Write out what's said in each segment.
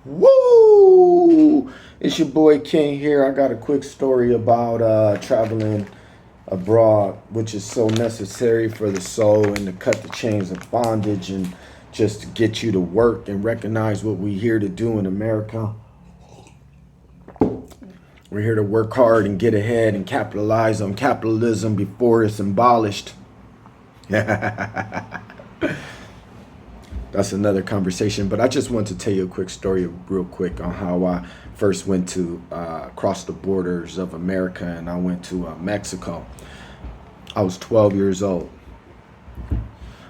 Woo! It's your boy King here. I got a quick story about traveling abroad, which is so necessary for the soul and to cut the chains of bondage and just to get you to work and recognize what we're here to do in America. We're here to work hard and get ahead and capitalize on capitalism before it's abolished. That's another conversation, but I just want to tell you a quick story real quick on how I first went to cross the borders of America, and I went to Mexico. I was 12 years old.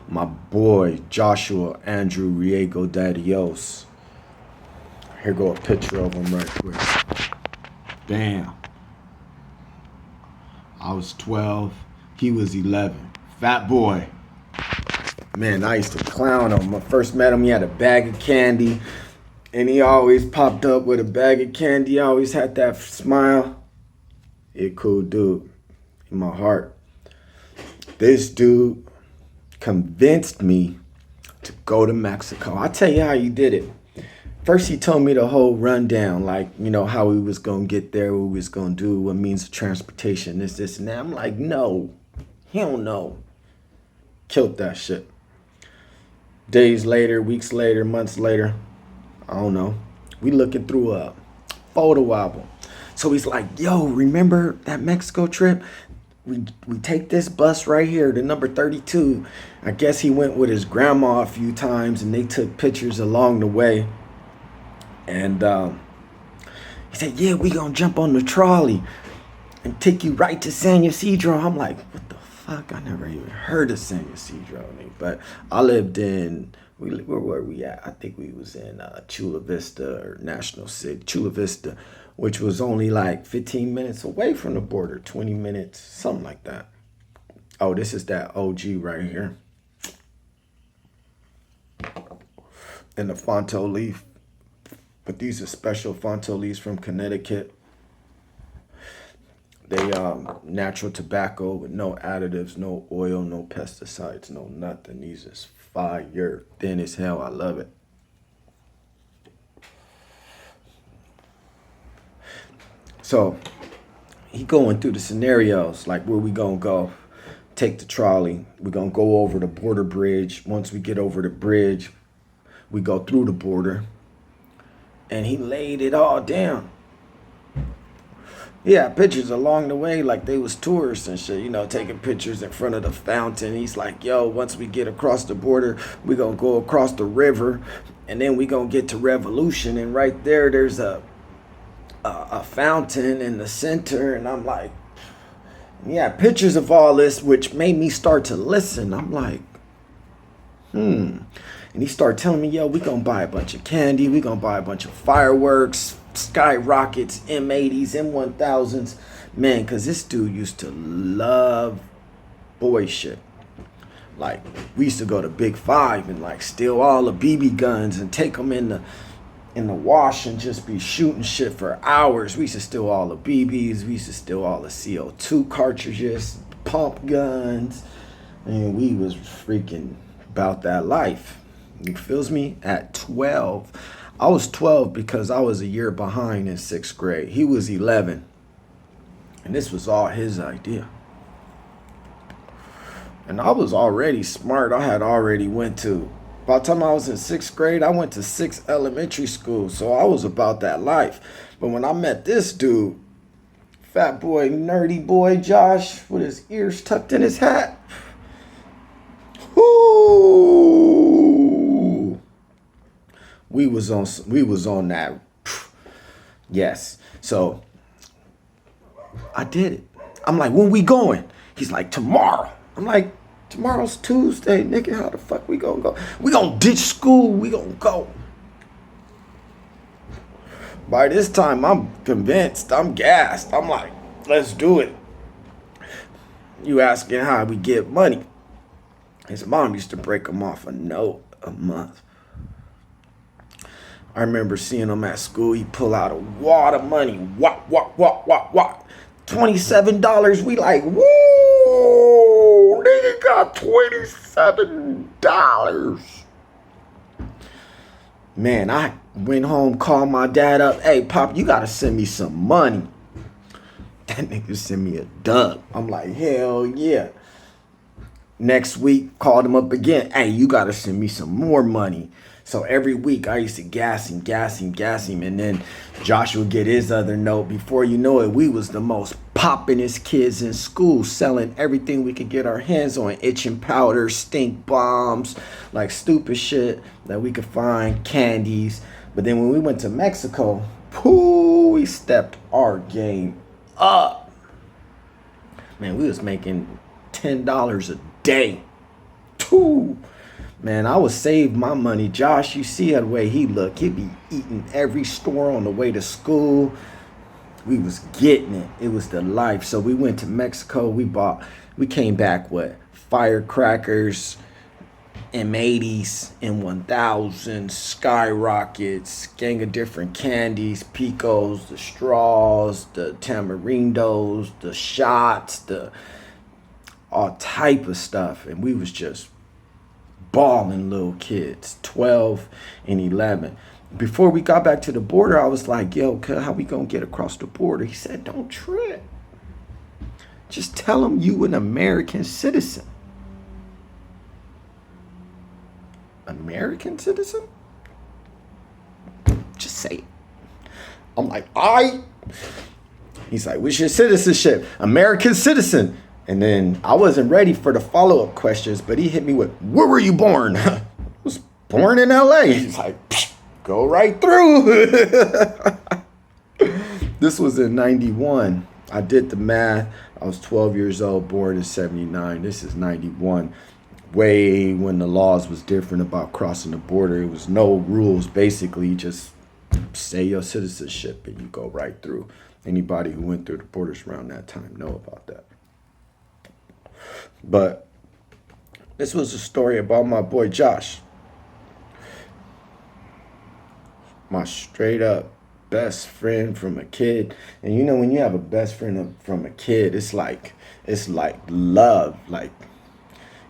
My boy Joshua Andrew Riego, dios. Here go a picture of him right quick. Damn. I was 12, he was 11. Fat boy. Man, I used to clown him. When I first met him, he had a bag of candy. And he always popped up with a bag of candy. He always had that smile. He a cool dude in my heart. This dude convinced me to go to Mexico. I'll tell you how he did it. First, he told me the whole rundown, like, you know, how we was going to get there, what we was going to do, what means of transportation, this, and that. I'm like, no, hell no. Killed that shit. Days later, weeks later, months later, I don't know, we looking through a photo album. So he's like, yo, remember that Mexico trip? We take this bus right here, the number 32. I guess he went with his grandma a few times and they took pictures along the way. And he said, yeah, we gonna jump on the trolley and take you right to San Ysidro. I'm like, what the fuck? I never even heard of San Ysidro. But I lived in, where were we at? I think we was in Chula Vista or National City, Chula Vista, which was only like 15 minutes away from the border, 20 minutes, something like that. Oh, this is that OG right here. And the Fonto leaf. But these are special Fonto leaves from Connecticut. They natural tobacco with no additives, no oil, no pesticides, no nothing. These is fire, thin as hell. I love it. So he going through the scenarios, like where we gonna go. Take the trolley. We're gonna go over the border bridge. Once we get over the bridge, we go through the border. And he laid it all down. Yeah, pictures along the way like they was tourists and shit, you know, taking pictures in front of the fountain. He's like, yo, once we get across the border, we gonna go across the river and then we gonna get to Revolution. And right there's a fountain in the center. And I'm like, yeah, pictures of all this, which made me start to listen. I'm like, And he started telling me, yo, we gonna buy a bunch of candy. We gonna buy a bunch of fireworks, skyrockets, M80s, M1000s. Man, because this dude used to love boy shit. Like, we used to go to Big Five and, like, steal all the BB guns and take them in the wash and just be shooting shit for hours. We used to steal all the BBs. We used to steal all the CO2 cartridges, pump guns. And we was freaking about that life. You feels me? At 12. I was 12 because I was a year behind in 6th grade. He was 11. And this was all his idea. And I was already smart. I had already went to, by the time I was in 6th grade, I went to 6th elementary school. So I was about that life. But when I met this dude, fat boy, nerdy boy, Josh, with his ears tucked in his hat. Whoo! We was on that. Yes. So I did it. I'm like, when we going? He's like, tomorrow. I'm like, tomorrow's Tuesday, nigga. How the fuck we gonna go? We gonna ditch school. We gonna go. By this time, I'm convinced. I'm gassed. I'm like, let's do it. You asking how we get money? His mom used to break him off a note a month. I remember seeing him at school. He pull out a wad of money. Wop. $27. We like, woo! Nigga got $27. Man, I went home, called my dad up. Hey, Pop, you got to send me some money. That nigga sent me a dub. I'm like, hell yeah. Next week, called him up again. Hey, you got to send me some more money. So every week, I used to gas him. And then Joshua would get his other note. Before you know it, we was the most poppin'est kids in school, selling everything we could get our hands on. Itching powder, stink bombs, like stupid shit that we could find, candies. But then when we went to Mexico, we stepped our game up. Man, we was making $10 a day. Man, I would save my money. Josh, you see the way he looked. He'd be eating every store on the way to school. We was getting it. It was the life. So we went to Mexico. We came back with firecrackers, M80s, M1000s, skyrockets, gang of different candies, picos, the straws, the tamarindos, the shots, the all type of stuff. And we was just balling little kids, 12 and 11. Before we got back to the border, I was like, yo, how we gonna get across the border? He said, don't trip. Just tell them you an American citizen. American citizen? Just say it. I'm like, all right. He's like, what's your citizenship? American citizen. And then I wasn't ready for the follow-up questions, but he hit me with, where were you born? I was born in LA. He's like, go right through. This was in 91. I did the math. I was 12 years old, born in 79. This is 91. Way when the laws was different about crossing the border. It was no rules. Basically, just say your citizenship and you go right through. Anybody who went through the borders around that time know about that. But this was a story about my boy Josh. My straight up best friend from a kid. And you know, when you have a best friend from a kid, it's like love. Like,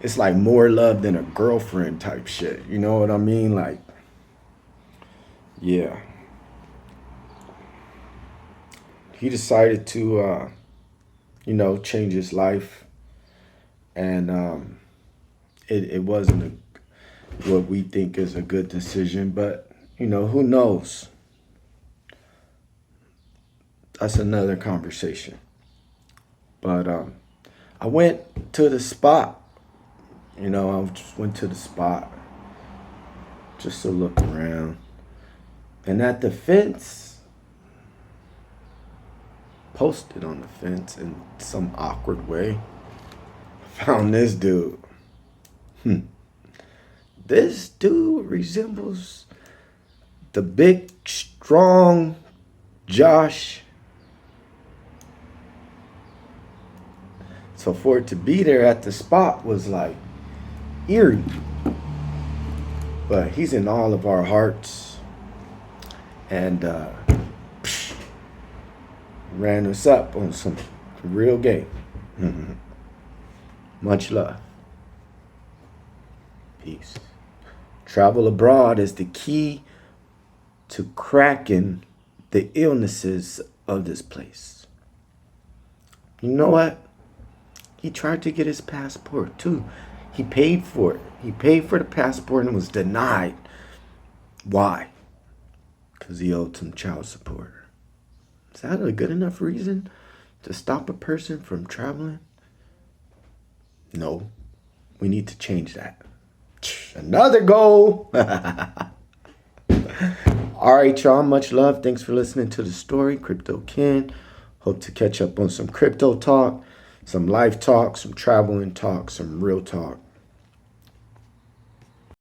it's like more love than a girlfriend type shit. You know what I mean? Like, yeah. He decided to, change his life. And it wasn't what we think is a good decision, but, who knows? That's another conversation. But I went to the spot. I just went to the spot just to look around. And at the fence, posted on the fence in some awkward way, found this dude. This dude resembles the big, strong Josh. So for it to be there at the spot was like eerie. But he's in all of our hearts. And ran us up on some real game. Much love. Peace. Travel abroad is the key to cracking the illnesses of this place. You know what? He tried to get his passport too. He paid for it. He paid for the passport and was denied. Why? Because he owed some child support. Is that a good enough reason to stop a person from traveling? No. We need to change that. Another goal. All right, y'all. Much love. Thanks for listening to the story. Crypto Ken. Hope to catch up on some crypto talk, some life talk, some traveling talk, some real talk.